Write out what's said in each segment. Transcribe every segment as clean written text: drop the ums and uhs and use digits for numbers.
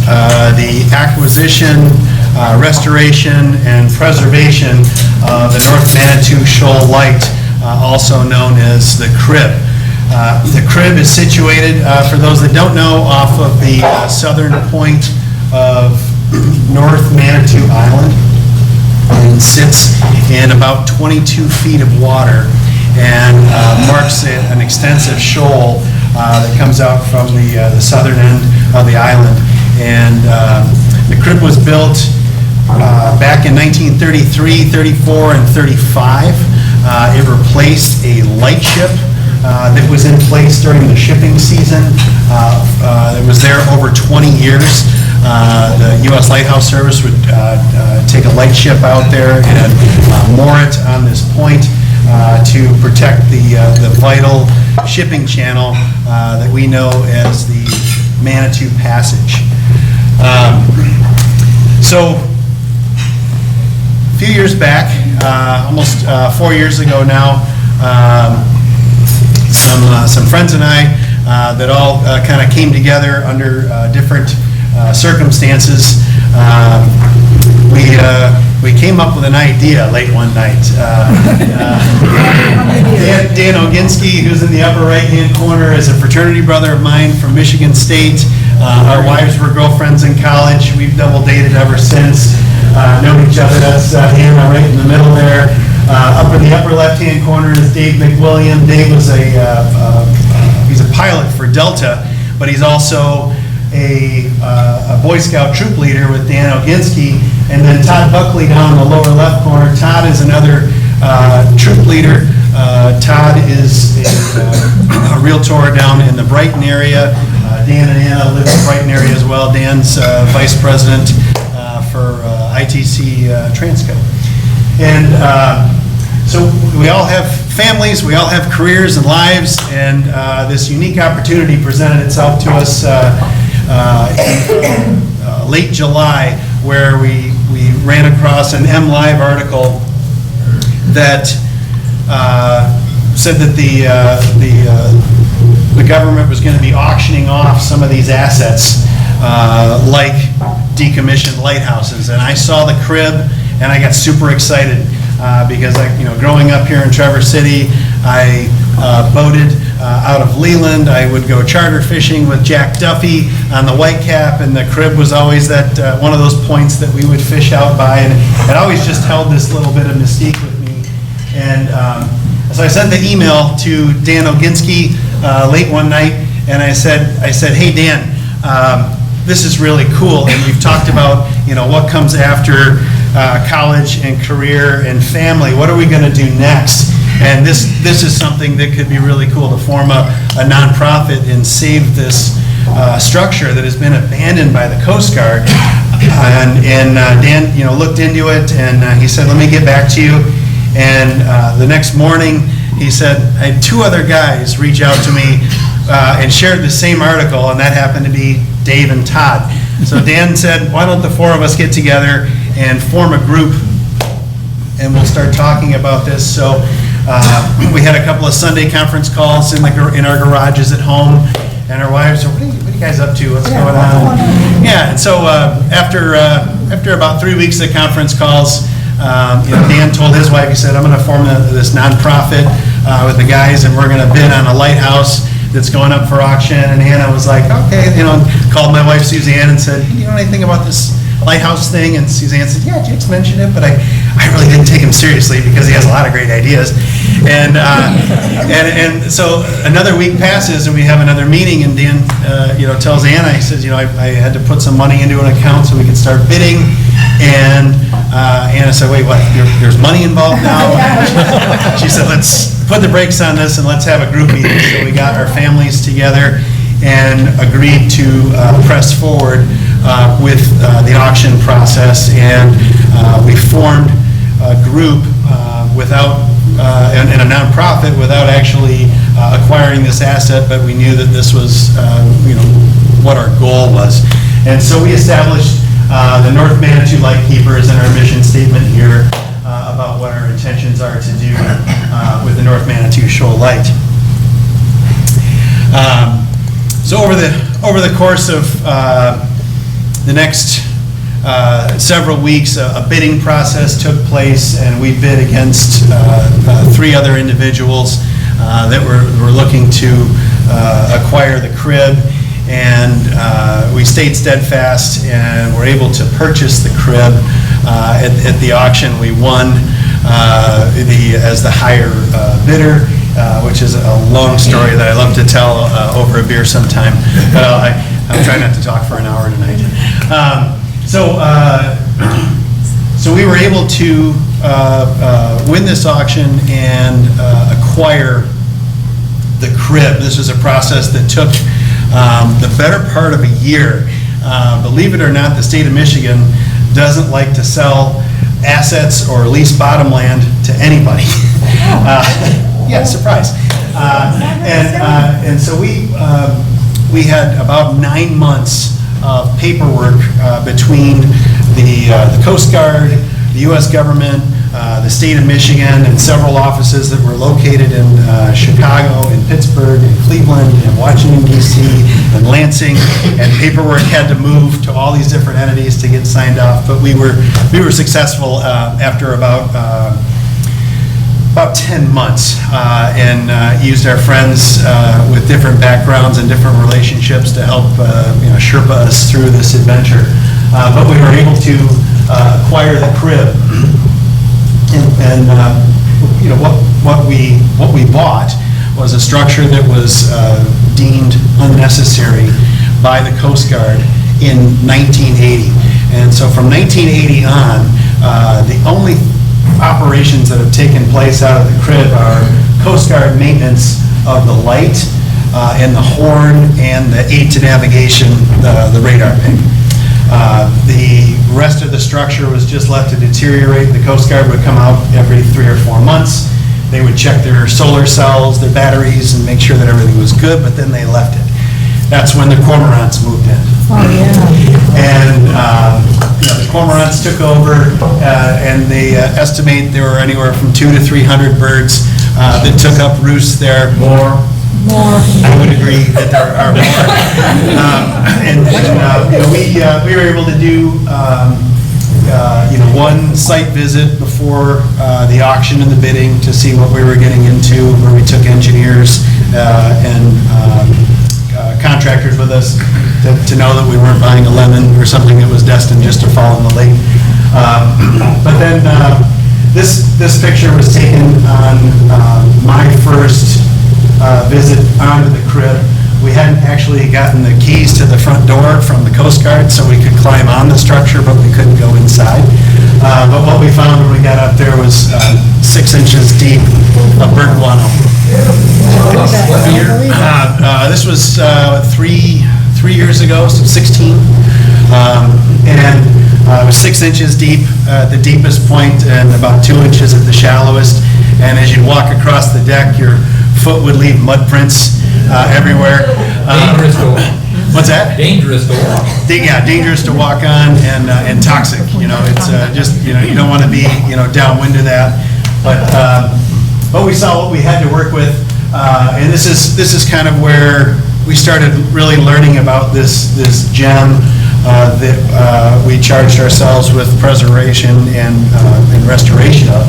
the acquisition, restoration, and preservation of the North Manitou Shoal Light, also known as the Crib. The Crib is situated, for those that don't know, off of the southern point of North Manitou Island, and sits in about 22 feet of water, and marks an extensive shoal that comes out from the southern end of the island. And the Crib was built back in 1933, 34, and 35. It replaced a lightship that was in place during the shipping season. It was there over 20 years. The U.S. Lighthouse Service would take a lightship out there and moor it on this point to protect the vital shipping channel that we know as the Manitou Passage. So a few years back, almost 4 years ago now, some friends and I that all kind of came together under different circumstances. We came up with an idea late one night. Dan Oginski, who's in the upper right-hand corner, is a fraternity brother of mine from Michigan State. Our wives were girlfriends in college. We've double dated ever since. Known each other. That's Hannah right in the middle there. Up in the upper left-hand corner is Dave McWilliam. Dave was he's a pilot for Delta, but he's also a Boy Scout troop leader with Dan Oginski. And then Todd Buckley down in the lower left corner. Todd is another troop leader. Todd is a realtor down in the Brighton area. Dan and Anna live in the Brighton area as well. Dan's vice president for ITC Transco. And so we all have families, we all have careers and lives, and this unique opportunity presented itself to us in late July, where we ran across an MLive article that said that the government was going to be auctioning off some of these assets, like decommissioned lighthouses. And I saw the Crib, and I got super excited because growing up here in Traverse City, I boated out of Leland. I would go charter fishing with Jack Duffy on the Whitecap, and the Crib was always that one of those points that we would fish out by, and it always just held this little bit of mystique with me. And so I sent the email to Dan Oginski late one night, and I said, hey Dan, this is really cool, and we've talked about what comes after college and career and family. What are we going to do next? And this is something that could be really cool, to form a nonprofit and save this structure that has been abandoned by the Coast Guard. And Dan looked into it, and he said, let me get back to you. And the next morning he said, I had two other guys reach out to me and shared the same article, and that happened to be Dave and Todd. So Dan said, why don't the four of us get together and form a group, and we'll start talking about this. So we had a couple of Sunday conference calls in our garages at home, and our wives said, what are you guys up to? What's going on? Yeah, and so after about 3 weeks of conference calls, Dan told his wife, he said, I'm going to form this nonprofit with the guys, and we're going to bid on a lighthouse that's going up for auction. And Hannah was like, okay, called my wife Suzanne and said, hey, do you know anything about this lighthouse thing? And Suzanne said, yeah, Jake's mentioned it, but I really didn't take him seriously because he has a lot of great ideas. And so another week passes, and we have another meeting, and Dan tells Anna, he says, I had to put some money into an account so we could start bidding. And Anna said, wait, what, there's money involved now? She said, let's put the brakes on this and let's have a group meeting. So we got our families together and agreed to press forward with the auction process, and we formed a group and a nonprofit without actually acquiring this asset, but we knew that this was what our goal was. And so we established the North Manitou Lightkeepers in our mission statement here about what our intentions are to do with the North Manitou Shoal Light. So over the course of the next several weeks, a bidding process took place, and we bid against 3 other individuals that were looking to acquire the crib, and we stayed steadfast and were able to purchase the crib at the auction. We won as the higher bidder, which is a long story that I love to tell over a beer sometime, but I'll try not to talk for an hour tonight. So we were able to win this auction and acquire the crib. This was a process that took the better part of a year. Believe it or not, the state of Michigan doesn't like to sell assets or lease bottom land to anybody. Yeah, surprise. And so we had about 9 months of paperwork between the Coast Guard, the U.S. government, the state of Michigan, and several offices that were located in Chicago, in Pittsburgh, in Cleveland, in Washington, D.C., and Lansing, and paperwork had to move to all these different entities to get signed off. But we were successful after about 10 months, and used our friends with different backgrounds and different relationships to help Sherpa us through this adventure. But we were able to acquire the crib, and what we bought was a structure that was deemed unnecessary by the Coast Guard in 1980. And so from 1980 on, the only operations that have taken place out of the crib are Coast Guard maintenance of the light and the horn and the aid to navigation, the radar ping. The rest of the structure was just left to deteriorate. The Coast Guard would come out every 3 or 4 months. They would check their solar cells, their batteries, and make sure that everything was good, but then they left it. That's when the cormorants moved in. Oh, yeah. And the cormorants took over, and they estimate there were anywhere from 200 to 300 birds that took up roosts there. More. I would agree that there are more. We were able to do one site visit before the auction and the bidding to see what we were getting into, where we took engineers and contractors with us to know that we weren't buying a lemon or something that was destined just to fall in the lake. But then this picture was taken on my first visit onto the crib. We hadn't actually gotten the keys to the front door from the Coast Guard, so we could climb on the structure, but we couldn't go inside. But what we found when we got up there was 6 inches deep of bird guano. This was 3 years ago, so 16. And it was 6 inches deep at the deepest point and about 2 inches at the shallowest. And as you walk across the deck, your foot would leave mud prints everywhere. Dangerous to walk. What's that? Dangerous to walk. Yeah, dangerous to walk on and toxic. It's just you don't want to be downwind of that. But we saw what we had to work with, and this is kind of where we started really learning about this gem that we charged ourselves with preservation and restoration of,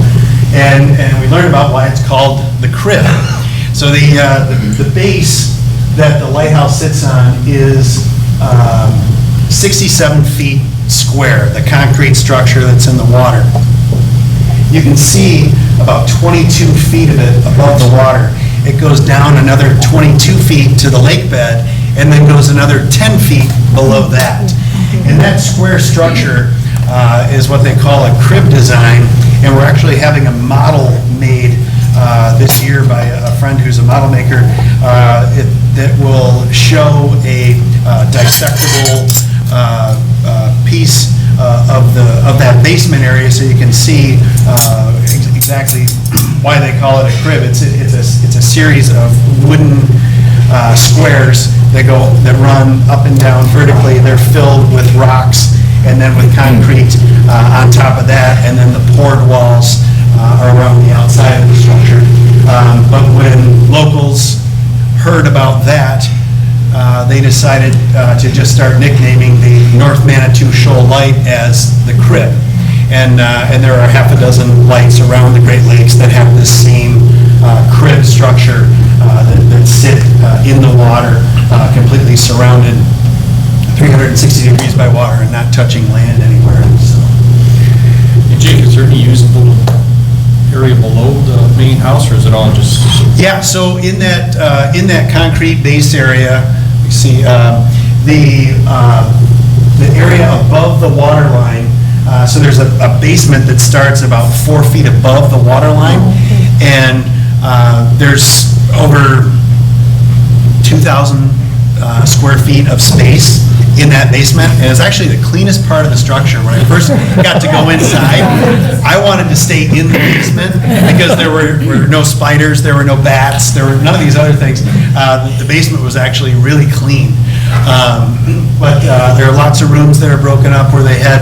and we learned about why it's called the crib. So the base that the lighthouse sits on is 67 feet square, the concrete structure that's in the water. You can see about 22 feet of it above the water. It goes down another 22 feet to the lake bed, and then goes another 10 feet below that. And that square structure is what they call a crib design, and we're actually having a model made this year by a friend who's a model maker that will show a dissectable piece of that basement area, so you can see exactly why they call it a crib. It's a series of wooden squares that run up and down vertically. They're filled with rocks and then with concrete on top of that, and then the poured walls are around the outside of the structure. But when locals heard about that, they decided to just start nicknaming the North Manitou to show light as the crib. And there are half a dozen lights around the Great Lakes that have this same crib structure that sit in the water, completely surrounded 360 degrees by water and not touching land anywhere. So. And Jake, is there any usable area below the main house, or is it all just? Yeah, so in that concrete base area, you see the area above the water line. So there's a basement that starts about 4 feet above the water line, and there's over 2,000 square feet of space in that basement, and it's actually the cleanest part of the structure. When I first got to go inside, I wanted to stay in the basement because there were no spiders, there were no bats, there were none of these other things. The basement was actually really clean. But there are lots of rooms that are broken up where they had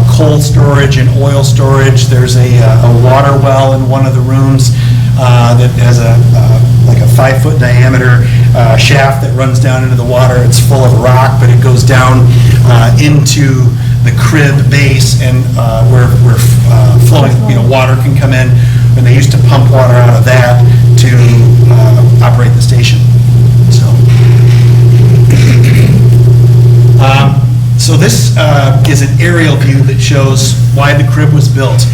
coal storage and oil storage. There's a water well in one of the rooms that has like a 5-foot diameter shaft that runs down into the water. It's full of rock, but it goes down into the crib base, and where flowing, water can come in. And they used to pump water out of that to operate the station. So this is an aerial view that shows why the crib was built.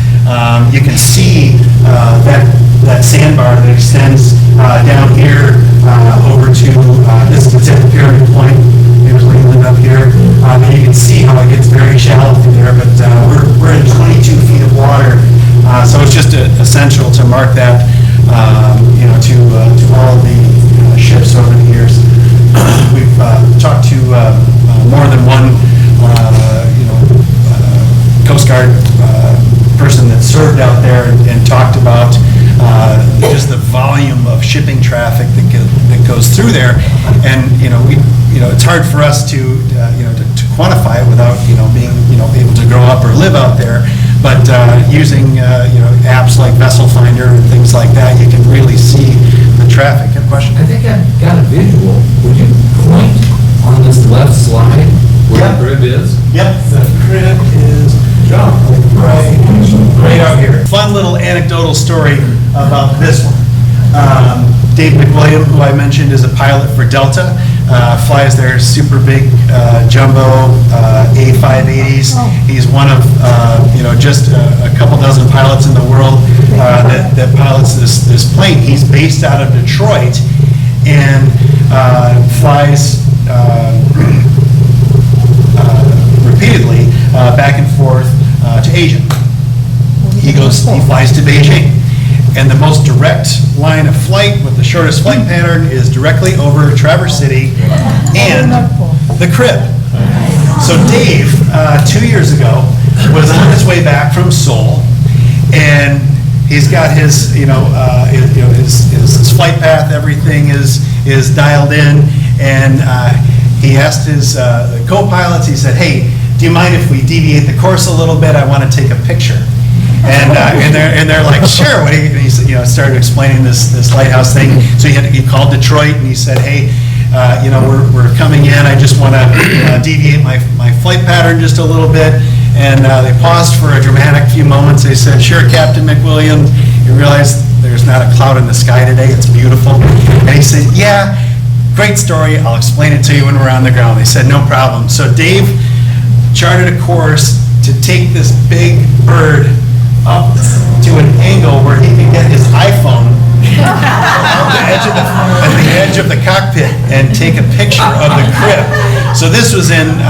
You can see that sandbar that extends down here over to this is at the pyramid point. There's Leland up here. And you can see how it gets very shallow through there, but we're in 22 feet of water. So it's just essential to mark that, to all of the ships over the years. We've talked to more than one, Coast Guard person that served out there and talked about just the volume of shipping traffic that goes through there, and it's hard for us to quantify it without being able to grow up or live out there. But using apps like Vessel Finder and things like that, you can really see the traffic. Good question. I think I've got a visual. Would you point on this left slide where the crib is? Yep, the crib is right out here. Fun little anecdotal story about this one. Dave McWilliam, who I mentioned, is a pilot for Delta, flies their super big jumbo A580s. He's one of just a couple dozen pilots in the world that pilots this plane. He's based out of Detroit and flies repeatedly back and forth to Asia. He flies to Beijing. And the most direct line of flight with the shortest flight pattern is directly over Traverse City and the crib. So Dave, 2 years ago, was on his way back from Seoul, and he's got his, his flight path, everything is dialed in, and he asked his co-pilots, he said, "Hey, do you mind if we deviate the course a little bit? I want to take a picture." And they're like, "Sure." And he started explaining this Lighthouse thing. So he called Detroit and he said, "Hey, we're coming in. I just want to deviate my flight pattern just a little bit." And they paused for a dramatic few moments. They said, "Sure, Captain McWilliam. You realize there's not a cloud in the sky today. It's beautiful." And he said, "Yeah, great story. I'll explain it to you when we're on the ground." They said, "No problem." So Dave charted a course to take this big bird up to an angle where he could get his iPhone on the edge of the cockpit and take a picture of the crib. So this was in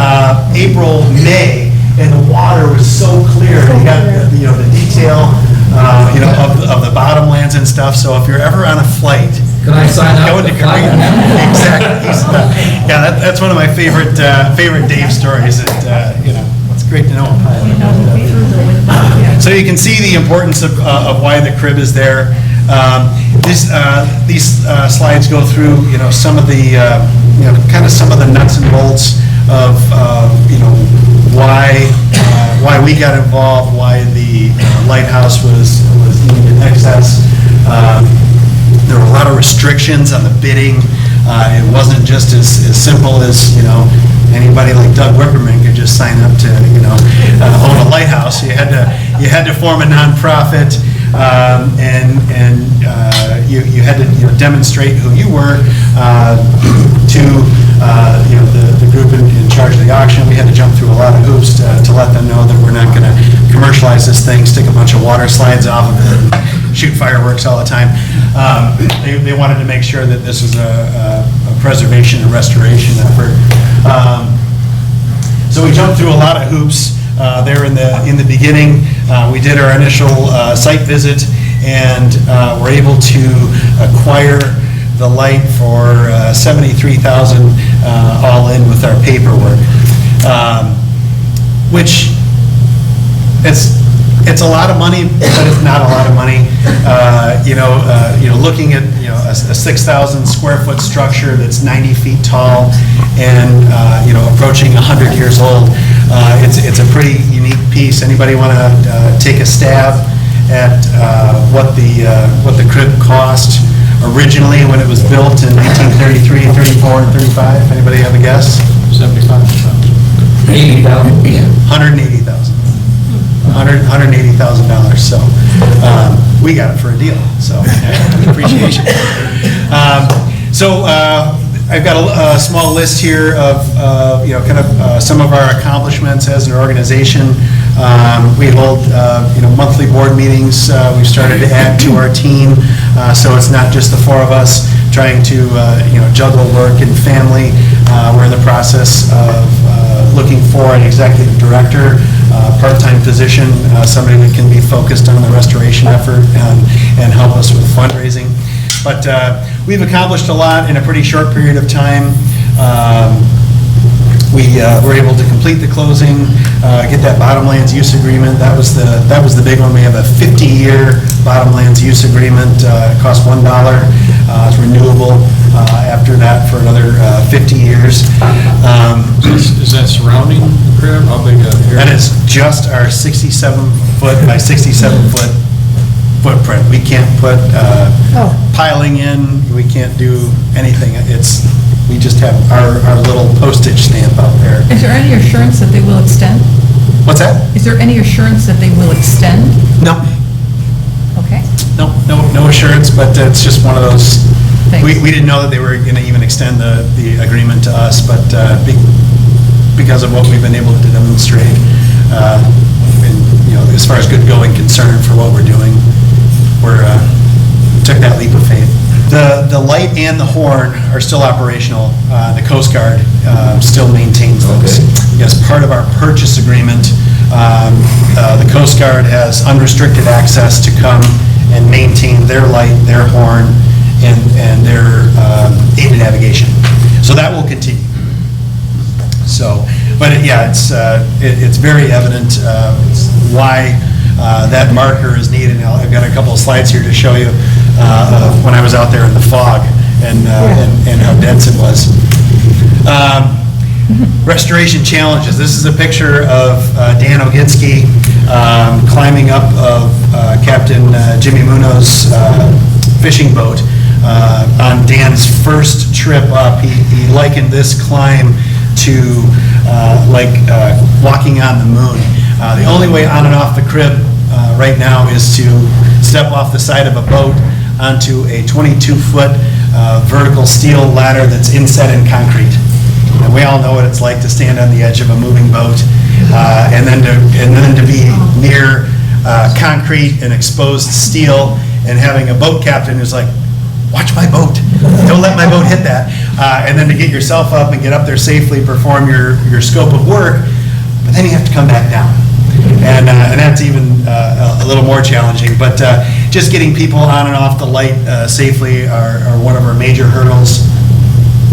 April, May, and the water was so clear. You got the detail of the bottomlands and stuff. So if you're ever on a flight, can I sign up? Go into Korea. Exactly. Yeah, that's one of my favorite Dave stories. That it's great to know a pilot. So you can see the importance of why the crib is there. These slides go through some of the kind of some of the nuts and bolts of why we got involved, why the Lighthouse was deemed in excess. There were a lot of restrictions on the bidding. It wasn't just as simple as anybody like Doug Wipperman could just sign up to you had to form a nonprofit, and you had to demonstrate who you were to the group in charge of the auction. We had to jump through a lot of hoops to let them know that we're not going to commercialize this thing, stick a bunch of water slides off of it, shoot fireworks all the time. They wanted to make sure that this was a preservation and restoration effort. So we jumped through a lot of hoops there in the beginning. We did our initial site visit, and were able to acquire the light for $73,000 all in with our paperwork, which it's a lot of money, but it's not a lot of money. Looking at a 6,000 square foot structure that's 90 feet tall and approaching 100 years old, it's a pretty unique piece. Anybody want to take a stab at what the crib cost originally when it was built in 1933, 34, and 35? Anybody have a guess? 75,000. 80,000. $180,000. $180,000. So we got it for a deal. So appreciation. I've got a small list here of some of our accomplishments as an organization. We hold monthly board meetings. We've started to add to our team, so it's not just the four of us trying to juggle work and family. We're in the process of looking for an executive director, part-time position, somebody that can be focused on the restoration effort and help us with fundraising. But we've accomplished a lot in a pretty short period of time. We were able to complete the closing, get that bottomlands use agreement. That was the big one. We have a 50-year bottomlands use agreement. It costs $1. It's renewable after that for another 50 years. Is that surrounding the crib? How big a area? That is just our 67-foot by 67-foot footprint. We can't put piling in. We can't do anything. We just have our little postage stamp out there. Is there any assurance that they will extend? What's that? Is there any assurance that they will extend? No. Okay. No assurance, but it's just one of those. Thanks. We didn't know that they were going to even extend the agreement to us, but because of what we've been able to demonstrate, and as far as good going concern for what we're doing, we took that leap of faith. The light and the horn are still operational. The Coast Guard still maintains those. Okay. As part of our purchase agreement, the Coast Guard has unrestricted access to come and maintain their light, their horn, and their aided navigation. So that will continue. So, but it's very evident why that marker is needed. And I've got a couple of slides here to show you of when I was out there in the fog and how dense it was. Restoration challenges. This is a picture of Dan Oginski climbing up of Captain Jimmy Muno's fishing boat on Dan's first trip up. He likened this climb to like walking on the moon. The only way on and off the crib right now is to step off the side of a boat onto a 22-foot vertical steel ladder that's inset in concrete. And we all know what it's like to stand on the edge of a moving boat and then to be near concrete and exposed steel and having a boat captain who's like, watch my boat, don't let my boat hit that. And then to get yourself up and get up there safely, perform your scope of work, but then you have to come back down. And that's even a little more challenging. But just getting people on and off the light safely are one of our major hurdles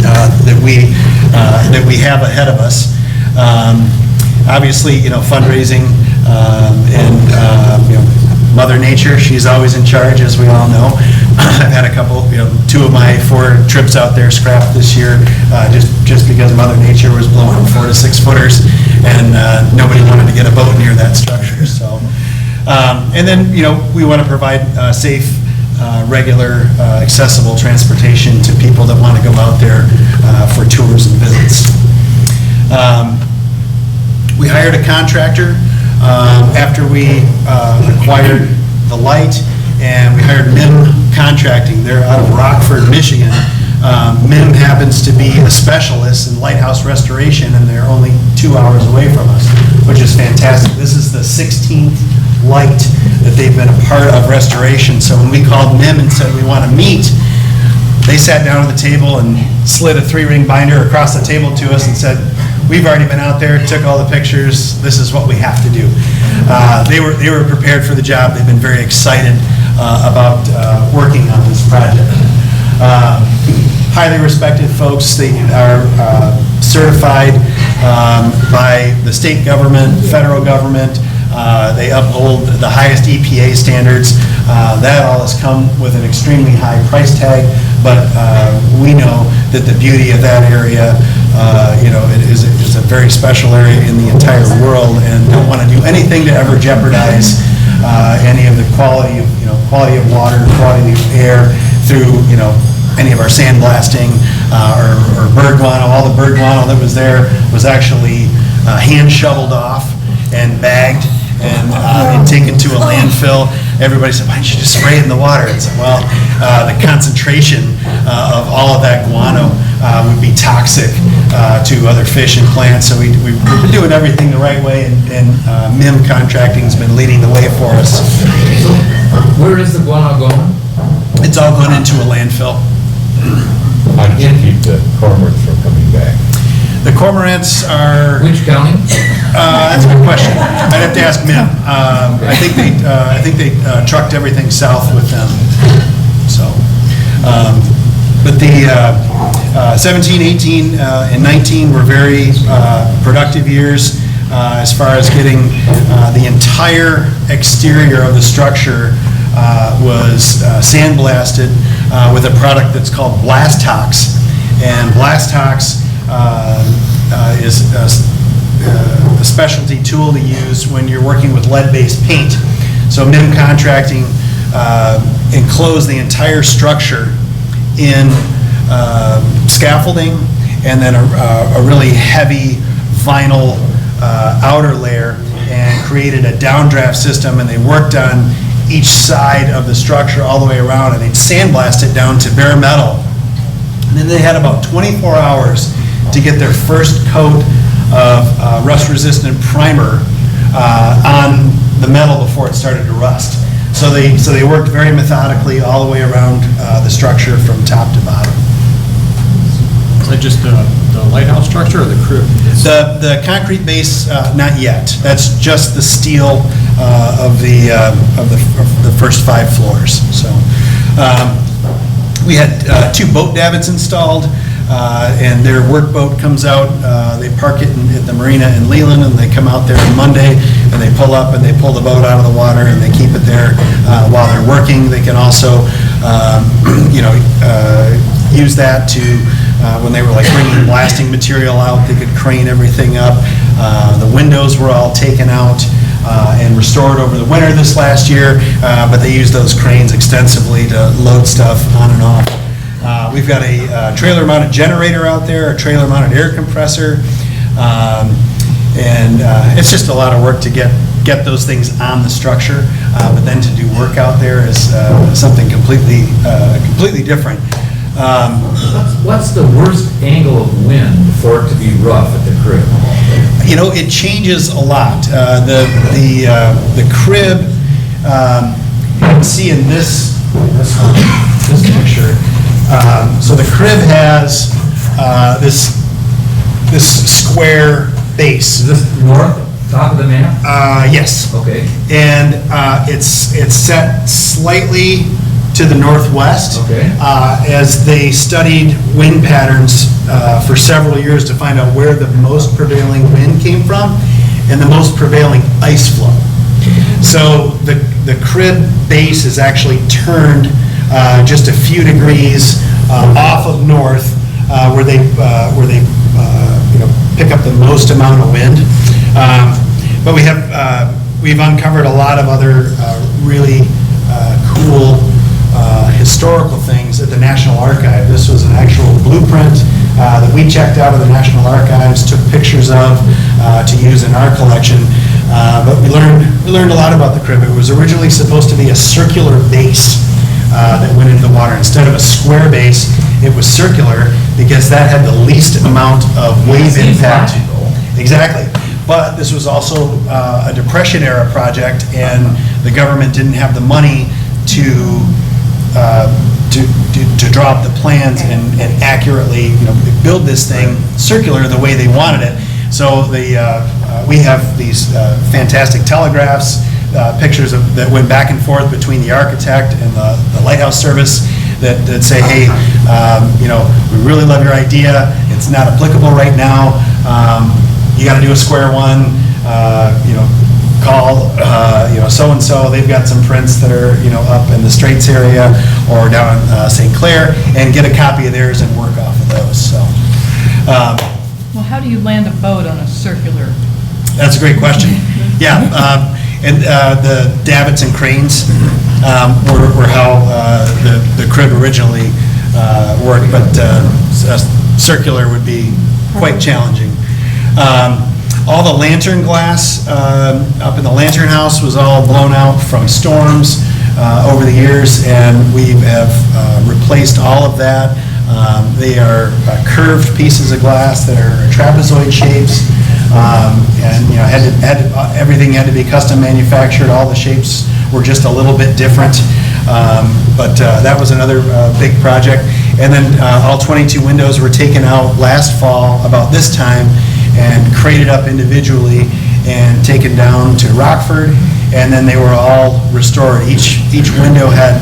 that we have ahead of us. Obviously, fundraising and Mother Nature, she's always in charge, as we all know. I've had a couple, 2 of my 4 trips out there scrapped this year just because Mother Nature was blowing 4 to 6 footers and nobody wanted to get a boat near that structure. So, and then, we want to provide safe, regular, accessible transportation to people that want to go out there for tours and visits. We hired a contractor after we acquired the Light, and we hired MIM Contracting. They're out of Rockford, Michigan. MIM happens to be a specialist in lighthouse restoration, and they're only 2 hours away from us, which is fantastic. This is the 16th light that they've been a part of restoration. So when we called MIM and said we want to meet, they sat down at the table and slid a 3-ring binder across the table to us and said, we've already been out there, took all the pictures, this is what we have to do. They were prepared for the job. They've been very excited about working on this project. Highly respected folks. They are certified by the state government, federal government. They uphold the highest EPA standards. That all has come with an extremely high price tag, but we know that the beauty of that area, it is a very special area in the entire world, and don't want to do anything to ever jeopardize any of the quality of water, quality of air through, any of our sandblasting or bird guano. All the bird guano that was there was actually hand shoveled off and bagged and taken to a landfill. Everybody said, why don't you just spray it in the water? And said, well, the concentration of all of that guano would be toxic to other fish and plants. So we've been doing everything the right way, and MIM Contracting has been leading the way for us. So where is the guano going? It's all gone into a landfill. How did you keep the cormorants from coming back? The cormorants are... Which county? That's a good question. I'd have to ask MIM. I think they trucked everything south with them. So, but the 17, 18, and 19 were very productive years as far as getting the entire exterior of the structure was sandblasted with a product that's called Blastox. And Blastox is a specialty tool to use when you're working with lead-based paint. So MIM Contracting enclosed the entire structure in scaffolding and then a really heavy vinyl outer layer, and created a downdraft system, and they worked on each side of the structure all the way around, and they'd sandblast it down to bare metal. And then they had about 24 hours to get their first coat of rust-resistant primer on the metal before it started to rust. So they worked very methodically all the way around the structure from top to bottom. Is that just the lighthouse structure or the crib? The concrete base, not yet. That's just the steel of the first 5 floors. So we had 2 boat davits installed, and their workboat comes out. They park it at the marina in Leland, and they come out there on Monday, and they pull up and they pull the boat out of the water, and they keep it there while they're working. They can also, use that to when they were like bringing blasting material out, they could crane everything up. The windows were all taken out and restored over the winter this last year, but they used those cranes extensively to load stuff on and off. We've got a trailer-mounted generator out there, a trailer-mounted air compressor, and it's just a lot of work to get those things on the structure, but then to do work out there is something completely different. What's the worst angle of wind for it to be rough at the crib? It changes a lot. The crib, you can see in this picture. So the crib has this square base. Is this north, top of the map? Yes. Okay. And it's set slightly to the northwest. Okay. As they studied wind patterns for several years to find out where the most prevailing wind came from and the most prevailing ice flow. So the crib base is actually turned just a few degrees off of north, where they pick up the most amount of wind. But we've uncovered a lot of other really cool historical things at the National Archive. This was an actual blueprint that we checked out of the National Archives, took pictures of to use in our collection. But we learned a lot about the crib. It was originally supposed to be a circular base that went into the water. Instead of a square base, it was circular because that had the least amount of wave Seems impact. logical. Exactly. But this was also a Depression era project, and the government didn't have the money to draw up the plans and accurately, build this thing circular the way they wanted it. So we have these fantastic telegraphs, pictures that went back and forth between the architect and the Lighthouse service that say, hey, we really love your idea. It's not applicable right now. You got to do a square one. Call so-and-so. They've got some prints that are up in the Straits area or down in St. Clair, and get a copy of theirs and work off of those. So. Well, how do you land a boat on a circular? That's a great question. Yeah, and the davits and cranes were how the crib originally worked, but circular would be quite challenging. All the lantern glass up in the lantern house was all blown out from storms over the years, and we have replaced all of that. They are curved pieces of glass that are trapezoid shapes, and everything had to be custom manufactured. All the shapes were just a little bit different, but that was another big project. And then all 22 windows were taken out last fall about this time and crated up individually and taken down to Rockford, and then they were all restored. Each window had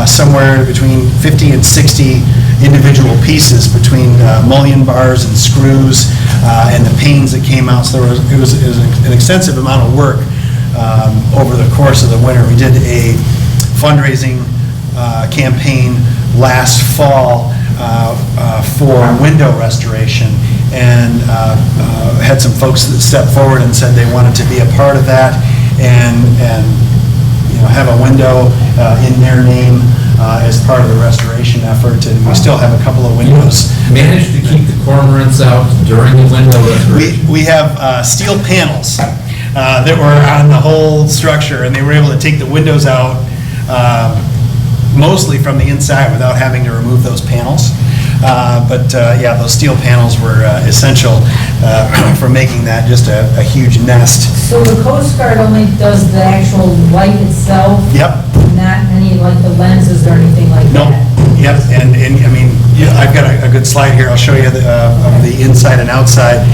somewhere between 50 and 60 individual pieces between mullion bars and screws and the panes that came out. So it was an extensive amount of work over the course of the winter. We did a fundraising campaign last fall for window restoration, and had some folks that stepped forward and said they wanted to be a part of that and have a window in their name as part of the restoration effort. And we still have a couple of windows. Managed to keep the cormorants out during the window restoration? We have steel panels that were on the whole structure, and they were able to take the windows out mostly from the inside without having to remove those panels. Yeah, those steel panels were essential for making that just a huge nest. So the Coast Guard only does the actual light itself? Yep. Not any, like the lenses or anything like No. that? Yep, and I mean, I've got a good slide here. I'll show you of the inside and outside,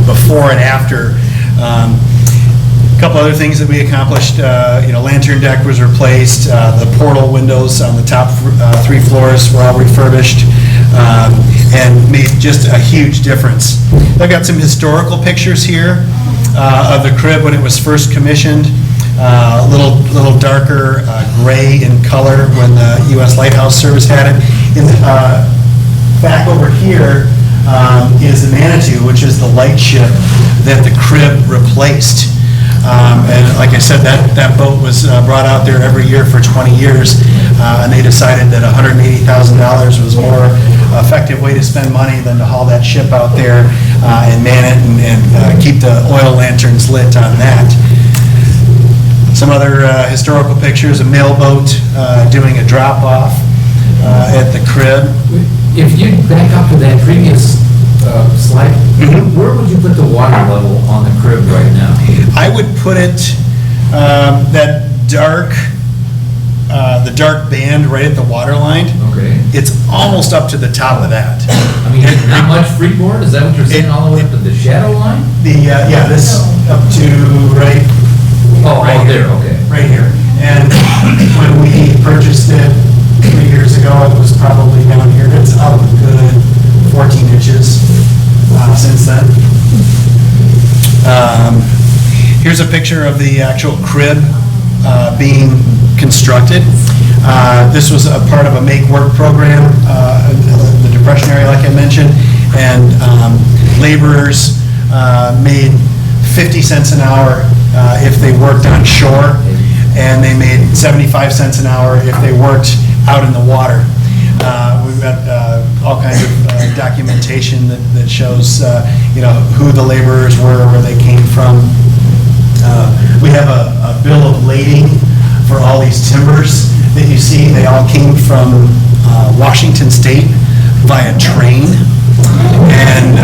before and after. A couple other things that we accomplished, lantern deck was replaced, the portal windows on the top 3 floors were all refurbished, and made just a huge difference. I've got some historical pictures here of the crib when it was first commissioned. A little darker gray in color when the U.S. Lighthouse Service had it. Back over here is the Manitou, which is the light ship that the crib replaced. And like I said, that boat was brought out there every year for 20 years, and they decided that $180,000 was a more effective way to spend money than to haul that ship out there and man it and keep the oil lanterns lit on that. Some other historical pictures, a mailboat doing a drop-off at the crib. If you back up to that previous slide, where would you put the water level on the crib right now? I would put it that the dark band right at the water line. Okay. It's almost up to the top of that. I mean, not much freeboard? Is that what you're saying, all the way up to the shadow line? Yeah, this up to right. Oh, right there, here. okay. Right here. And when we purchased it 3 years ago, it was probably down here. It's up a good 14 inches since then. Here's a picture of the actual crib being constructed. This was a part of a Make Work program, the Depression area, like I mentioned, and laborers made 50 cents an hour if they worked on shore, and they made 75 cents an hour if they worked out in the water. We've got all kinds of documentation that shows who the laborers were, where they came from. these timbers that you see, they all came from Washington State via train. And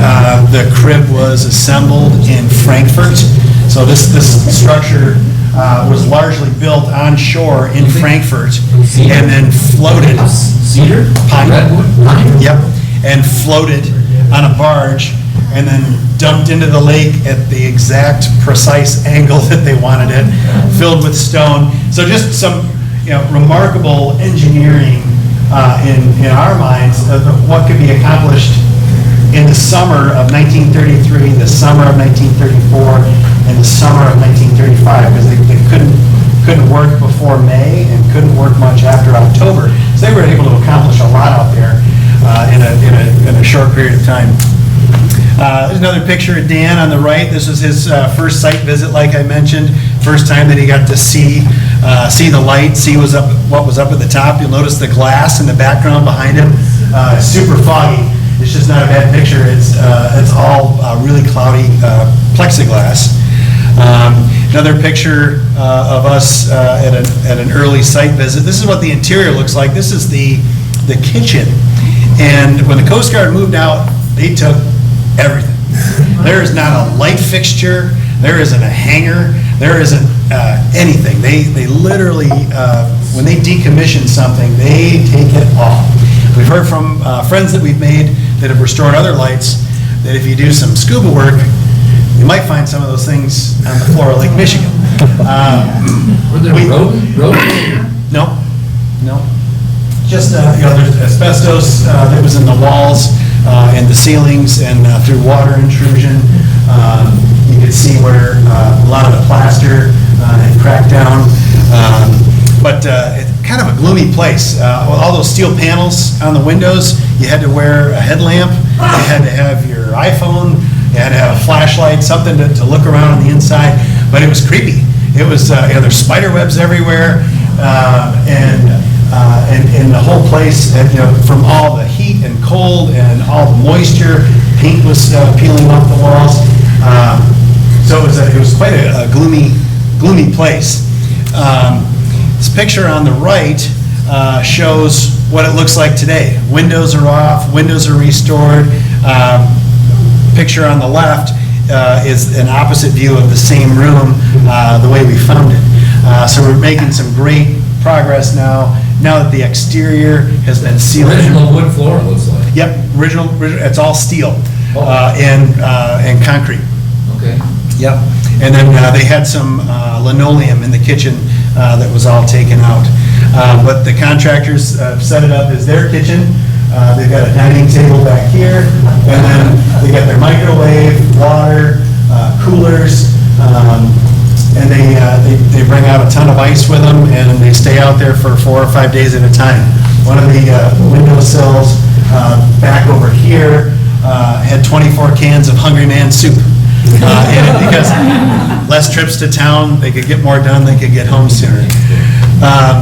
the crib was assembled in Frankfurt. So this structure was largely built on shore in Frankfurt and then floated. Cedar? Pine. Redwood? Pine? Yep, and floated on a barge and then dumped into the lake at the exact precise angle that they wanted it, filled with stone. So just some, remarkable engineering in our minds of what could be accomplished in the summer of 1933, the summer of 1934, and the summer of 1935, because they couldn't work before May and couldn't work much after October. So they were able to accomplish a lot out there in a short period of time. There's another picture of Dan on the right. This was his first site visit, like I mentioned. First time that he got to see the light, see what was up at the top. You'll notice the glass in the background behind him. Super foggy. It's just not a bad picture. It's all really cloudy plexiglass. Another picture of us at an early site visit. This is what the interior looks like. This is the kitchen. And when the Coast Guard moved out, they took everything. There is not a light fixture. There isn't a hanger. There isn't anything. They literally, when they decommission something, they take it all. We've heard from friends that we've made that have restored other lights that if you do some scuba work, you might find some of those things on the floor of Lake Michigan. Were there rodents? No. Just, there's asbestos that was in the walls and the ceilings and through water intrusion. You could see where a lot of the plaster had cracked down. But it's kind of a gloomy place. With all those steel panels on the windows, you had to wear a headlamp, you had to have your iPhone, you had to have a flashlight, something to look around on the inside. But it was creepy. It was, there's spider webs everywhere, and the whole place, from all the heat and cold and all the moisture, paint was peeling off the walls. So it was quite a gloomy place. This picture on the right shows what it looks like today. Windows are off, windows are restored. Picture on the left is an opposite view of the same room, the way we found it. So we're making some great progress now that the exterior has been sealed. Original wood floor, it looks like. Yep, original, it's all steel and concrete. Okay. Yep, and then they had some linoleum in the kitchen that was all taken out. But the contractors set it up as their kitchen. They've got a dining table back here, and then they got their microwave, water, coolers, and they bring out a ton of ice with them, and they stay out there for 4 or 5 days at a time. One of the windowsills back over here had 24 cans of Hungry Man soup in it, because less trips to town, they could get more done, they could get home sooner.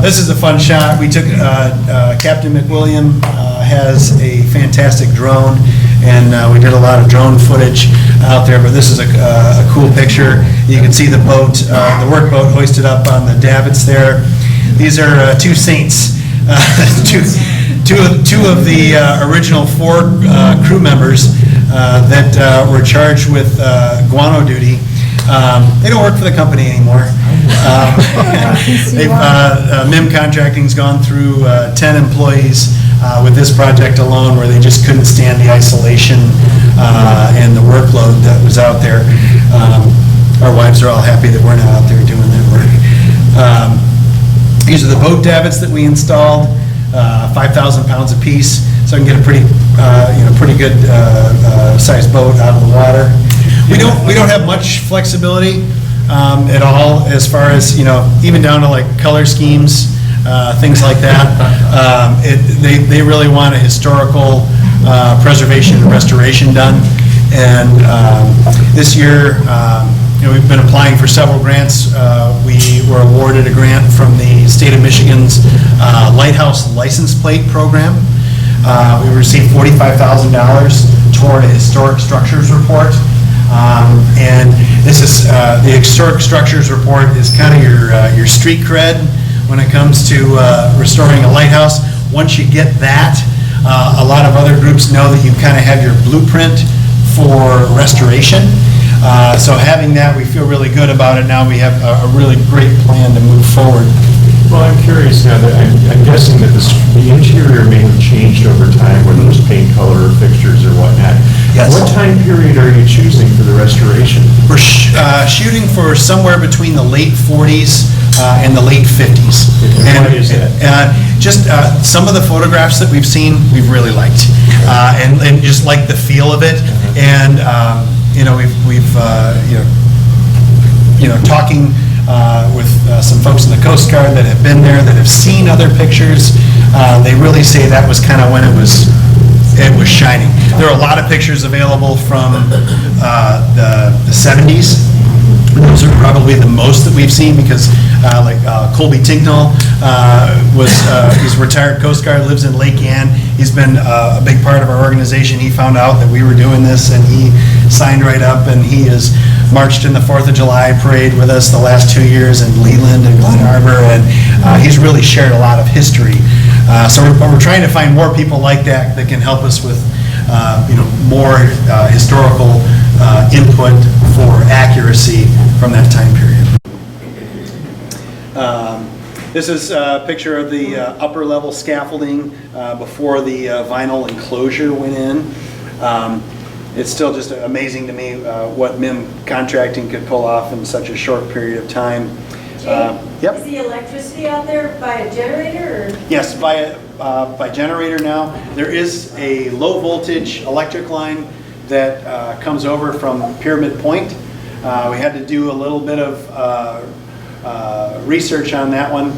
This is a fun shot. We took, Captain McWilliam has a fantastic drone, and we did a lot of drone footage out there, but this is a cool picture. You can see the boat, the workboat hoisted up on the davits there. These are two saints, two of the original 4 crew members that were charged with guano duty. They don't work for the company anymore. MIM Contracting's gone through 10 employees with this project alone, where they just couldn't stand the isolation and the workload that was out there. Our wives are all happy that we're not out there doing that work. These are the boat davits that we installed, 5,000 pounds a piece, so I can get a pretty good sized boat out of the water. We don't have much flexibility at all, as far as, even down to like color schemes, things like that. They really want a historical preservation and restoration done. And this year, we've been applying for several grants. We were awarded a grant from the state of Michigan's Lighthouse license plate program. We received $45,000 toward a historic structures report. And this is, the historic structures report is kind of your street cred, when it comes to restoring a lighthouse. Once you get that, a lot of other groups know that you kind of have your blueprint for restoration. So having that, we feel really good about it. Now we have a really great plan to move forward. Well, I'm curious now, that I'm guessing that the interior may have changed over time, whether it was paint color or fixtures or whatnot. Yes. What time period are you choosing for the restoration? We're shooting for somewhere between the late 40s and the late 50s. And why is that? Just some of the photographs that we've seen, we've really liked, and just like the feel of it. And we've talking with some folks in the Coast Guard that have been there, that have seen other pictures. They really say that was kind of when it was shining. There are a lot of pictures available from the 70s. Those are probably the most that we've seen, because Colby Tinknell he's a retired Coast Guard, lives in Lake Ann. He's been a big part of our organization. He found out that we were doing this, and he signed right up, and he has marched in the 4th of July parade with us the last 2 years in Leland and Glen Harbor, and he's really shared a lot of history. So we're trying to find more people like that that can help us with more historical input for accuracy from that time period. This is a picture of the upper level scaffolding before the vinyl enclosure went in. It's still just amazing to me what MIM contracting could pull off in such a short period of time. Yep. Is the electricity out there by a generator, or? Yes, by generator now. There is a low voltage electric line that comes over from Pyramid Point. We had to do a little bit of research on that one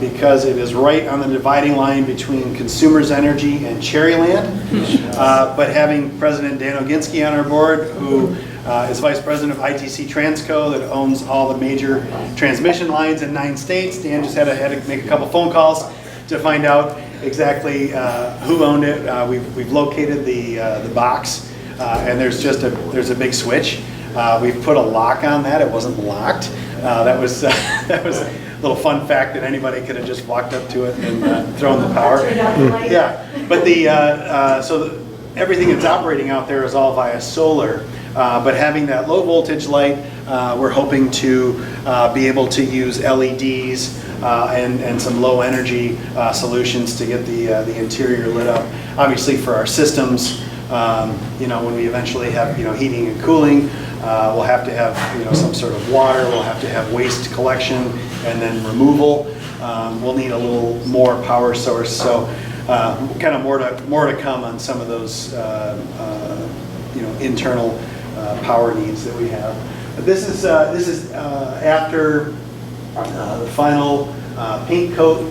because it is right on the dividing line between Consumers Energy and Cherryland. But having President Dan Oginski on our board, who is Vice President of ITC Transco, that owns all the major transmission lines in 9 states. Dan just had to make a couple phone calls to find out exactly who owned it. We've located the box, and there's a big switch. We've put a lock on that. It wasn't locked. That was a little fun fact that anybody could have just walked up to it and thrown the power. Yeah, but everything that's operating out there is all via solar. But having that low voltage light, we're hoping to be able to use LEDs and some low energy solutions to get the interior lit up. Obviously for our systems, when we eventually have heating and cooling, we'll have to have some sort of water. We'll have to have waste collection and then removal. We'll need a little more power source. So kind of more to come on some of those internal power needs that we have. But this is after the final paint coat,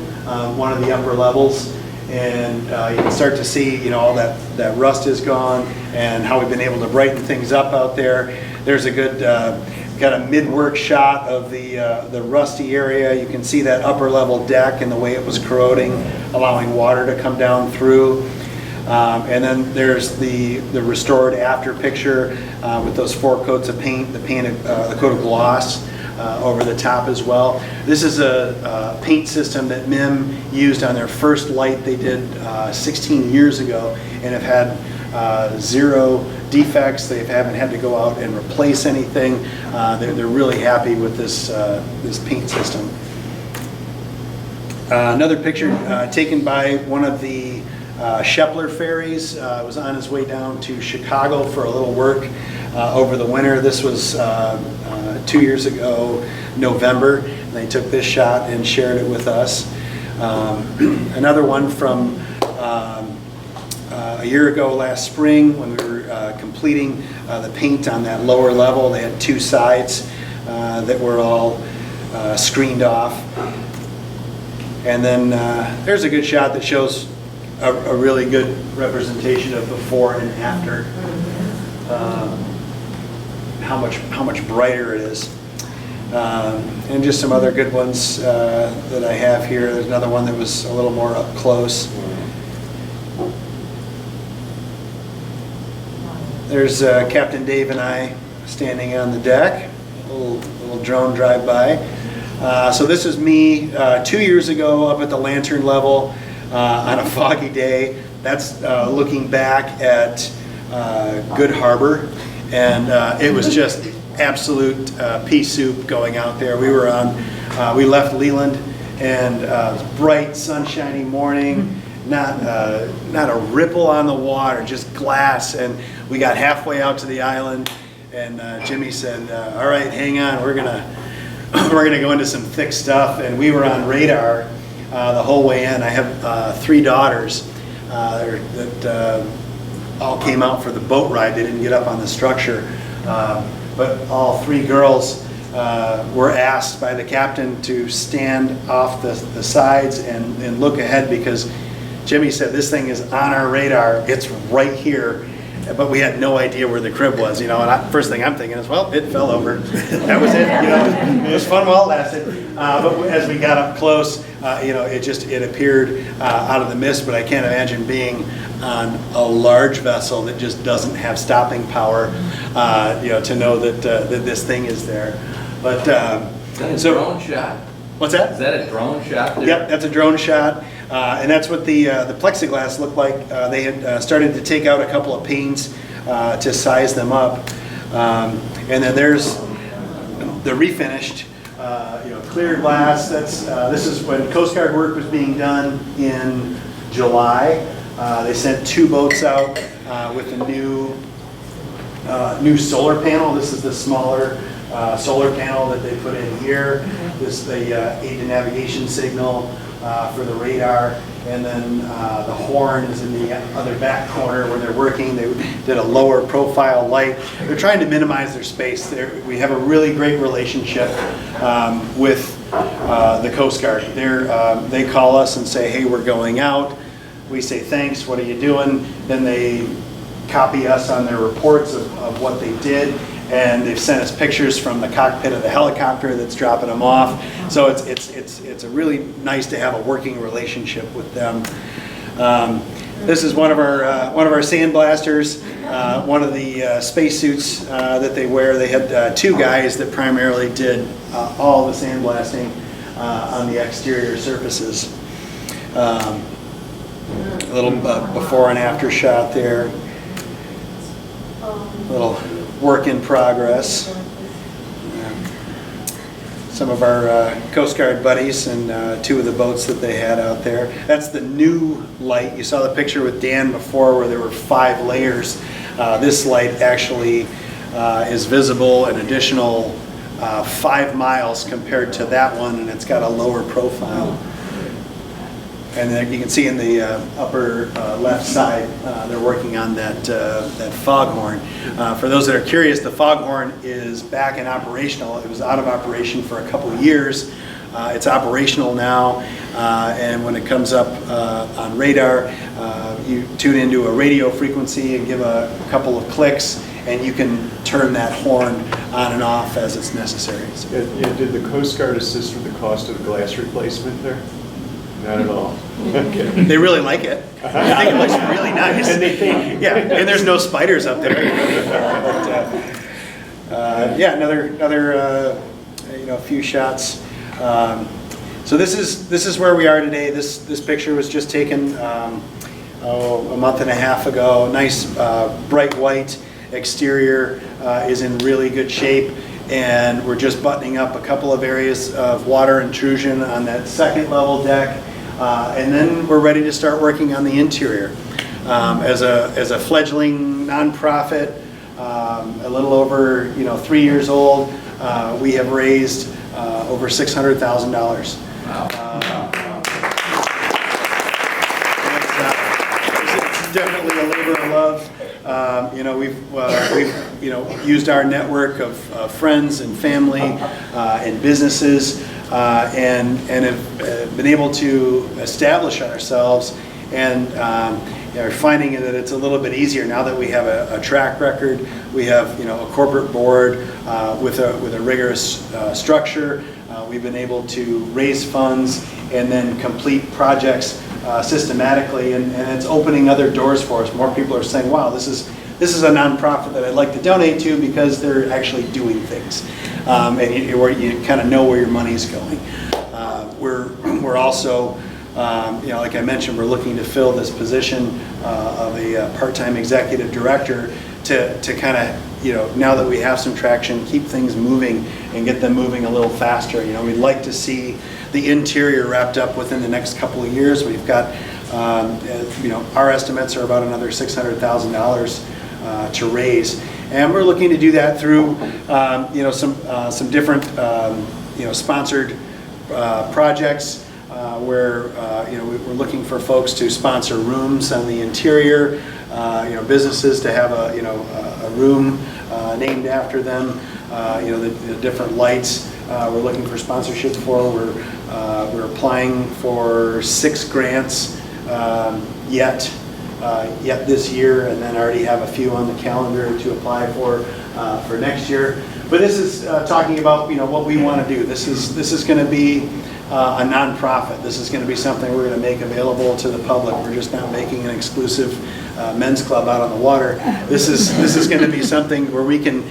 one of the upper levels, and you can start to see all that rust is gone and how we've been able to brighten things up out there. There's a good kind of mid-work shot of the rusty area. You can see that upper level deck and the way it was corroding, allowing water to come down through. And then there's the restored after picture with those 4 coats of paint, the coat of gloss over the top as well. This is a paint system that MIM used on their first light they did 16 years ago, and have had 0 defects. They haven't had to go out and replace anything. They're really happy with this paint system. Another picture taken by one of the Shepler ferries. Was on his way down to Chicago for a little work over the winter. This was 2 years ago, November. And they took this shot and shared it with us. Another one from a year ago last spring when we were completing the paint on that lower level. They had 2 sides that were all screened off. And then there's a good shot that shows a really good representation of before and after. How much brighter it is. And just some other good ones that I have here. There's another one that was a little more up close. There's Captain Dave and I standing on the deck. A little drone drive-by. So this is me 2 years ago up at the lantern level on a foggy day. That's looking back at Good Harbor, and it was just absolute pea soup going out there. We were we left Leland, and bright, sunshiny morning, not a ripple on the water, just glass. And we got halfway out to the island, and Jimmy said, "All right, hang on, we're gonna go into some thick stuff." And we were on radar the whole way in. I have 3 daughters that all came out for the boat ride. They didn't get up on the structure, but all 3 girls were asked by the captain to stand off the sides and look ahead, because Jimmy said, "This thing is on our radar, it's right here." But we had no idea where the crib was, and first thing I'm thinking is, well, it fell over. That was it, it was fun while it lasted. But as we got up close, it appeared out of the mist. But I can't imagine being on a large vessel that just doesn't have stopping power, to know that this thing is there. But Is that a drone shot? What's that? Is that a drone shot there? Yep, that's a drone shot, and that's what the plexiglass looked like. They had started to take out a couple of panes to size them up, and then there's the refinished, clear glass. This is when Coast Guard work was being done in July. They sent 2 boats out with a new solar panel. This is the smaller solar panel that they put in here. This the aid to navigation signal for the radar, and then the horn is in the other back corner where they're working. They did a lower profile light. They're trying to minimize their space. We have a really great relationship with the Coast Guard. They call us and say, "Hey, we're going out." We say, "Thanks, what are you doing?" Then they copy us on their reports of what they did. And they've sent us pictures from the cockpit of the helicopter that's dropping them off. So it's a really nice to have a working relationship with them. This is one of our sandblasters, one of the spacesuits that they wear. They had 2 guys that primarily did all the sandblasting on the exterior surfaces. A little before and after shot there. A little work in progress. Some of our Coast Guard buddies and 2 of the boats that they had out there. That's the new light. You saw the picture with Dan before where there were 5 layers. This light actually is visible an additional 5 miles compared to that one, and it's got a lower profile. And then you can see in the upper left side, they're working on that foghorn. For those that are curious, the foghorn is back and operational. It was out of operation for a couple of years. It's operational now, and when it comes up on radar, you tune into a radio frequency and give a couple of clicks, and you can turn that horn on and off as it's necessary. So, Did the Coast Guard assist with the cost of the glass replacement there? Not at all. Okay. they really like it. I think it looks really nice. And they thank you. Yeah, and there's no spiders up there. But, another few shots. So this is where we are today. This picture was just taken a month and a half ago. Nice bright white exterior is in really good shape, and we're just buttoning up a couple of areas of water intrusion on that 2nd level deck, and then we're ready to start working on the interior. As a fledgling nonprofit, a little over 3 years old, we have raised over $600,000. It's definitely a labor of love. We've used our network of friends and family and businesses, and have been able to establish ourselves, and are finding that it's a little bit easier now that we have a track record. We have a corporate board with a rigorous structure. We've been able to raise funds and then complete projects systematically, and it's opening other doors for us. More people are saying, "Wow, this is this is a nonprofit that I'd like to donate to because they're actually doing things. And you kind of know where your money's going. We're also, like I mentioned, we're looking to fill this position of a part-time executive director to kind of, now that we have some traction, keep things moving and get them moving a little faster. We'd like to see the interior wrapped up within the next couple of years. We've got, our estimates are about another $600,000 to raise. And we're looking to do that through, some different, sponsored projects where, we're looking for folks to sponsor rooms on the interior, businesses to have a room named after them, the different lights we're looking for sponsorship for. We're applying for 6 grants yet this year, and then already have a few on the calendar to apply for next year. But this is talking about what we want to do. This is going to be a nonprofit. This is going to be something we're going to make available to the public. We're just not making an exclusive men's club out on the water. This is going to be something where we can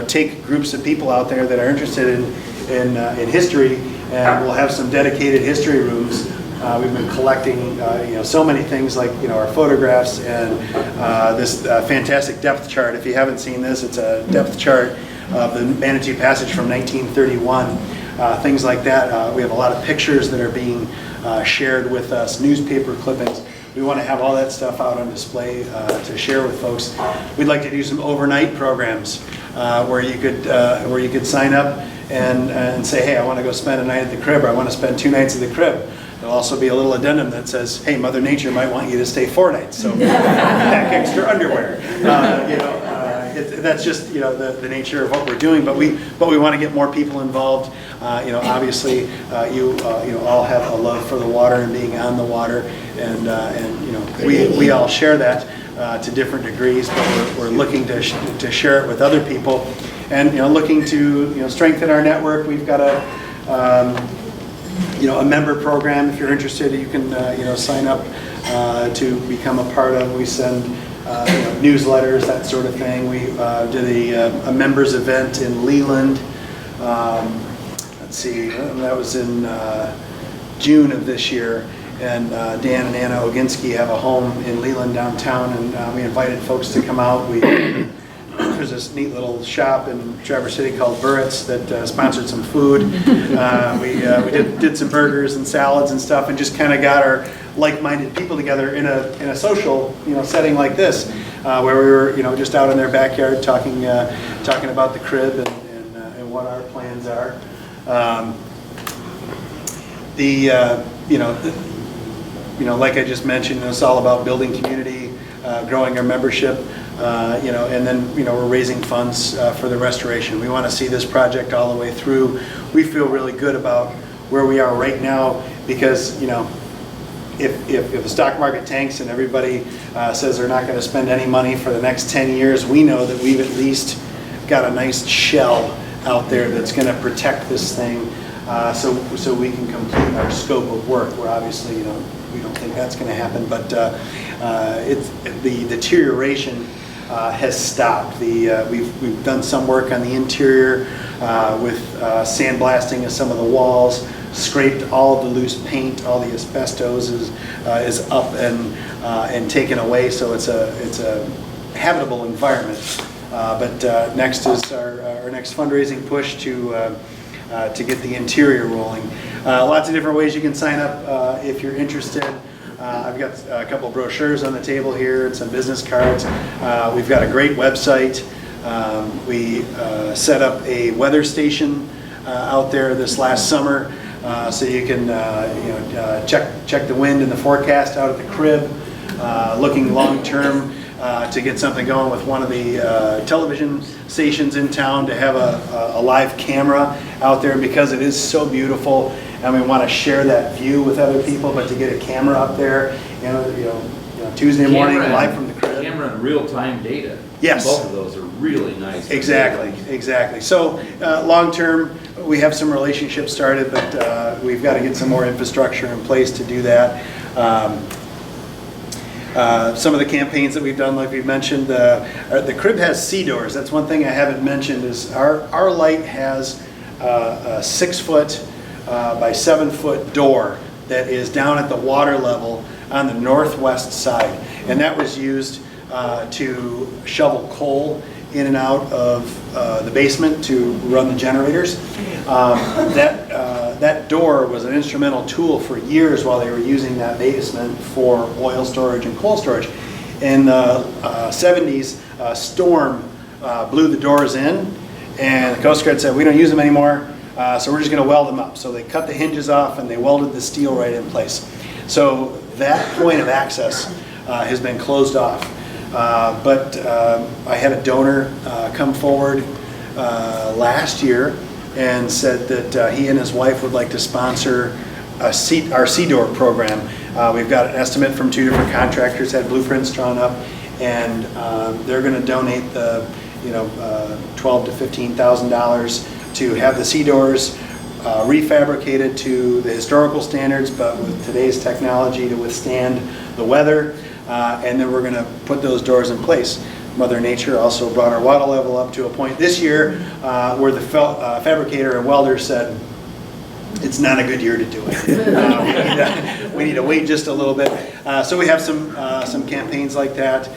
take groups of people out there that are interested in history, and we'll have some dedicated history rooms. We've been collecting so many things like our photographs and this fantastic depth chart. If you haven't seen this, it's a depth chart of the Manitou Passage from 1931. Things like that. We have a lot of pictures that are being shared with us, newspaper clippings. We want to have all that stuff out on display to share with folks. We'd like to do some overnight programs where you could sign up and say, hey, I want to go spend a night at the crib, or I want to spend 2 nights at the crib. There'll also be a little addendum that says, hey, Mother Nature might want you to stay 4 nights, so pack extra underwear. That's just the nature of what we're doing, but we want to get more people involved. Obviously, you all have a love for the water and being on the water, and we all share that to different degrees, but we're looking to share it with other people, and looking to strengthen our network. We've got a member program. If you're interested, you can sign up to become a part of. We send newsletters, that sort of thing. We did a members event in Leland. Let's see, that was in June of this year. And Dan and Anna Oginski have a home in Leland downtown, and we invited folks to come out. There's this neat little shop in Traverse City called Burritt's that sponsored some food. We did some burgers and salads and stuff, and just kind of got our like-minded people together in a social setting like this, where we were just out in their backyard talking about the crib and what our plans are. Like I just mentioned, it's all about building community, growing our membership. And then we're raising funds for the restoration. We want to see this project all the way through. We feel really good about where we are right now because if the stock market tanks and everybody says they're not going to spend any money for the next 10 years, we know that we've at least got a nice shell out there that's going to protect this thing, so we can complete our scope of work. Where obviously we don't think that's going to happen, but the deterioration has stopped. We've done some work on the interior with sandblasting of some of the walls, scraped all of the loose paint, all the asbestos is up and taken away, so it's a habitable environment. But next is our next fundraising push to get the interior rolling. Lots of different ways you can sign up if you're interested. I've got a couple of brochures on the table here and some business cards. We've got a great website. We set up a weather station out there this last summer, so you can check the wind and the forecast out at the crib. Looking long term to get something going with one of the television stations in town to have a live camera out there because it is so beautiful. And we want to share that view with other people, but to get a camera up there, Tuesday morning, live from the crib. Camera and real-time data. Yes. Both of those are really nice. Exactly. So long term, we have some relationships started, but we've got to get some more infrastructure in place to do that. Some of the campaigns that we've done, like we've mentioned, the crib has sea doors. That's one thing I haven't mentioned is our light has a 6-foot by 7-foot door that is down at the water level on the northwest side. And that was used to shovel coal in and out of the basement to run the generators. That door was an instrumental tool for years while they were using that basement for oil storage and coal storage. In the 70s, a storm blew the doors in, and the Coast Guard said, we don't use them anymore, so we're just going to weld them up. So they cut the hinges off and they welded the steel right in place. So that point of access has been closed off. But I had a donor come forward last year and said that he and his wife would like to sponsor our Sea Door program. We've got an estimate from 2 different contractors, had blueprints drawn up, and they're going to donate the $12,000 to $15,000 to have the sea doors refabricated to the historical standards, but with today's technology to withstand the weather. And then we're going to put those doors in place. Mother Nature also brought our water level up to a point this year where the fabricator and welder said, it's not a good year to do it. We need to wait just a little bit. So we have some campaigns like that.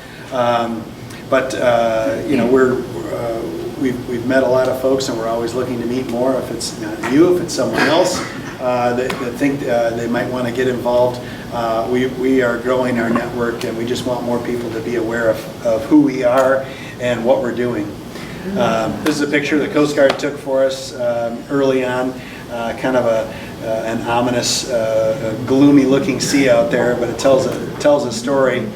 We've met a lot of folks, and we're always looking to meet more. If it's not you, if it's someone else that think they might want to get involved, we are growing our network, and we just want more people to be aware of who we are and what we're doing. This is a picture the Coast Guard took for us early on, kind of an ominous, gloomy-looking sea out there, but it tells a story.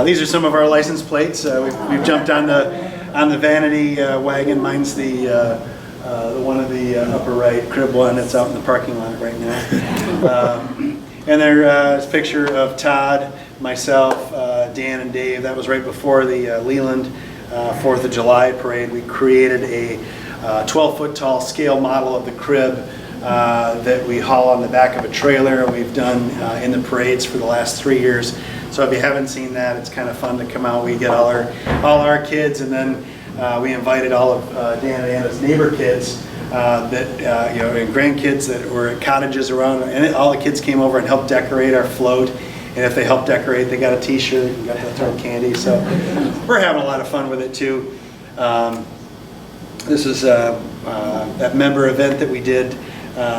These are some of our license plates. We've jumped on the vanity wagon. Mine's the one of the upper right, crib one. It's out in the parking lot right now. And there's a picture of Todd, myself, Dan, and Dave. That was right before the Leland 4th of July parade. We created a 12-foot tall scale model of the crib that we haul on the back of a trailer, and we've done in the parades for the last 3 years. So if you haven't seen that, it's kind of fun to come out. We get all our kids, and then we invited all of Dan and Anna's neighbor kids and grandkids that were at cottages around, and all the kids came over and helped decorate our float. And if they helped decorate, they got a T-shirt and got to throw candy. So we're having a lot of fun with it too. This is that member event that we did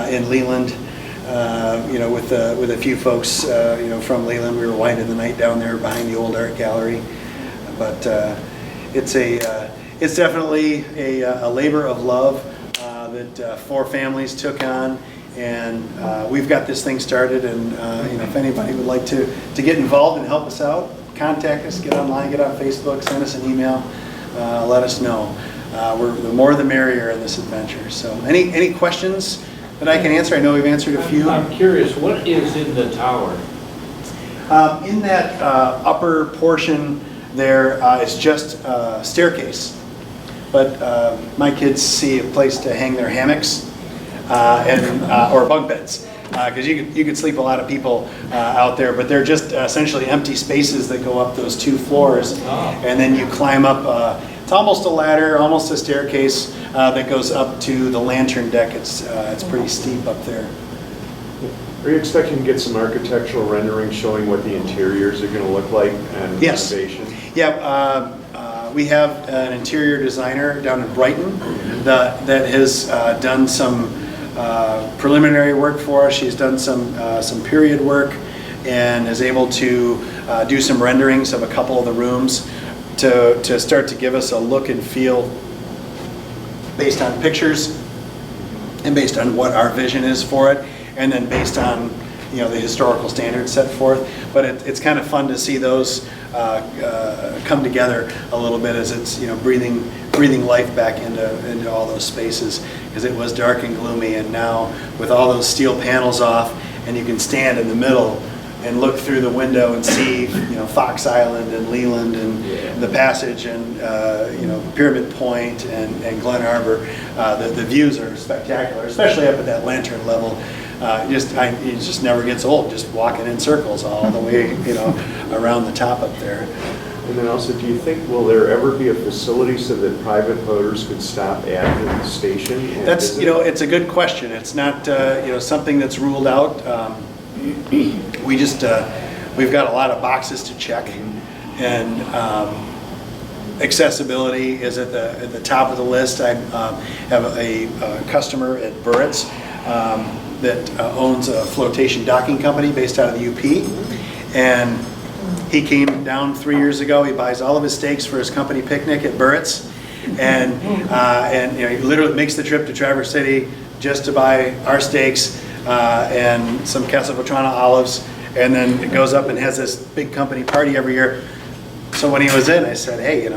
in Leland. With a few folks, from Leland. We were winding the night down there behind the old art gallery. But it's definitely a labor of love that 4 families took on, and we've got this thing started. And if anybody would like to get involved and help us out, contact us. Get online, get on Facebook, send us an email, let us know. The more the merrier in this adventure. So, any questions that I can answer? I know we've answered a few. I'm curious, what is in the tower? In that upper portion there is just a staircase. But my kids see a place to hang their hammocks or bunk beds. Because you could sleep a lot of people out there, but they're just essentially empty spaces that go up those 2 floors. And then you climb up, it's almost a ladder, almost a staircase that goes up to the lantern deck. It's pretty steep up there. Are you expecting to get some architectural rendering showing what the interiors are going to look like and Yes. renovation? Yeah, we have an interior designer down in Brighton that has done some preliminary work for us. She's done some period work and is able to do some renderings of a couple of the rooms to start to give us a look and feel based on pictures and based on what our vision is for it, and then based on the historical standards set forth. But it's kind of fun to see those come together a little bit as it's breathing life back into all those spaces, because it was dark and gloomy, and now with all those steel panels off and you can stand in the middle, and look through the window and see, Fox Island and Leland and the Passage and, Pyramid Point and Glen Arbor. The views are spectacular, especially up at that lantern level. It just never gets old, just walking in circles all the way, around the top up there. And then also, do you think, will there ever be a facility so that private boaters could stop at the station? And That's, visit? it's a good question. It's not, something that's ruled out. We've got a lot of boxes to check, and accessibility is at the top of the list. I have a customer at Burritts that owns a flotation docking company based out of the UP, and he came down 3 years ago. He buys all of his steaks for his company picnic at Burritts, and he literally makes the trip to Traverse City just to buy our steaks and some Castelvetrano olives, and then it goes up and has this big company party every year. So when he was in, I said, hey,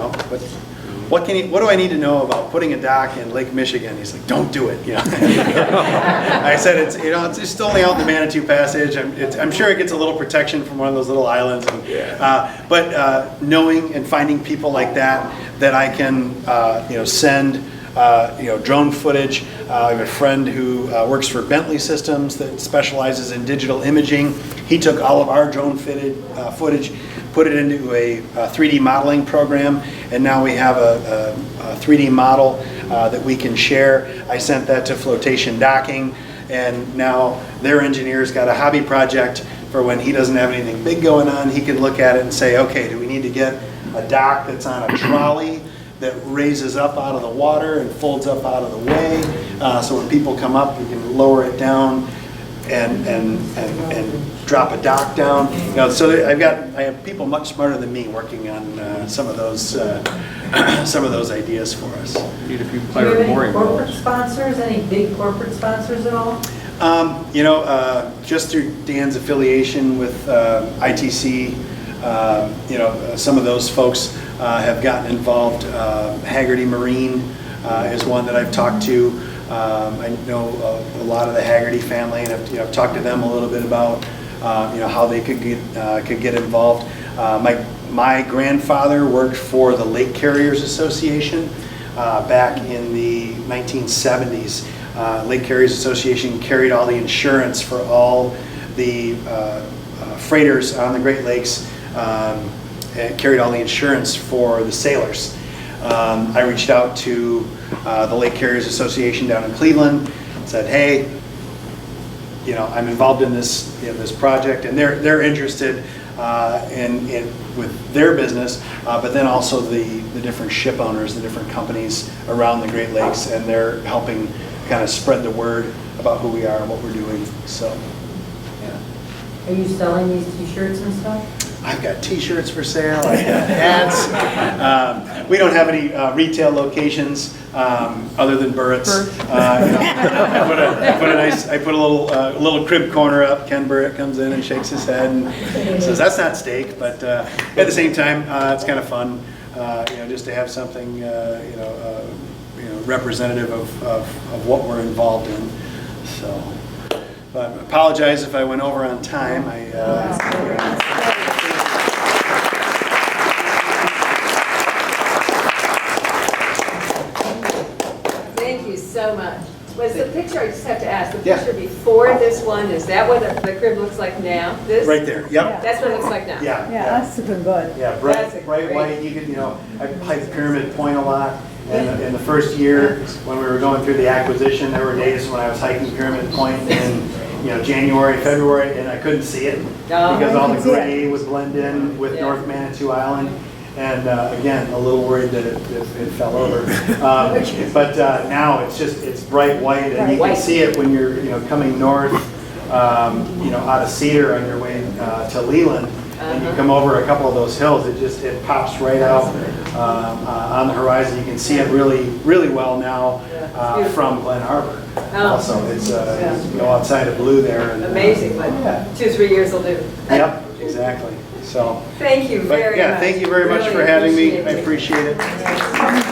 what do I need to know about putting a dock in Lake Michigan? He's like, don't do it. I said, it's just only out in the Manitou Passage. I'm sure it gets a little protection from one of those little islands. But knowing and finding people like that I can, send, drone footage. I have a friend who works for Bentley Systems that specializes in digital imaging. He took all of our drone footage, put it into a 3D modeling program, and now we have a 3D model that we can share. I sent that to Flotation Docking, and now their engineers got a hobby project for when he doesn't have anything big going on. He can look at it and say, okay, do we need to get a dock that's on a trolley that raises up out of the water and folds up out of the way, so when people come up, we can lower it down and drop a dock down. So I have people much smarter than me working on some of those ideas for us. Need a few Do you pirate have any mooring corporate walls. sponsors, any big corporate sponsors at all? Just through Dan's affiliation with ITC, some of those folks have gotten involved. Haggerty Marine is one that I've talked to. I know a lot of the Haggerty family, and I've talked to them a little bit about how they could get involved. My grandfather worked for the Lake Carriers Association back in the 1970s. Lake Carriers Association carried all the insurance for all the freighters on the Great Lakes, and carried all the insurance for the sailors. I reached out to the Lake Carriers Association down in Cleveland, said, hey, I'm involved in this project, and they're interested with their business, but then also the different ship owners, the different companies around the Great Lakes, and they're helping kind of spread the word about who we are and what we're doing. So, yeah. Are you selling these t-shirts and stuff? I've got t-shirts for sale, I've got hats. We don't have any retail locations other than Burritts. I put a little crib corner up. Ken Burritt comes in and shakes his head and says, that's not steak, but at the same time, it's kind of fun, just to have something, representative of what we're involved in. So, but I apologize if I went over on time. Thank you so much. Was the picture, I just have to ask, the Yeah. picture before this one, is that what the crib looks like now? This? Right there, yep. That's what it looks like now? Yeah. That's super good. Yeah, That's a bright great- white, you could, I piped Pyramid Point a lot, and in the first year, when we were going through the acquisition, there were days when I was hiking Pyramid Point in, January, February, and I couldn't see it, because all the gray would blend in with Yeah. North Manitou Island, and again, a little worried that it fell over. But now, it's bright white, and you can White. see it when you're, coming north, out of Cedar on your way to Leland, and you come over a couple of those hills, it pops right out on the horizon. You can see it really, really well now from Glen Arbor. Oh. Also, it's go outside of Blue there. And, Amazing, what 2-3 years will do. Yep, exactly. So, Thank you but very much. yeah, thank you very much Really for having me. I appreciate it. appreciate it.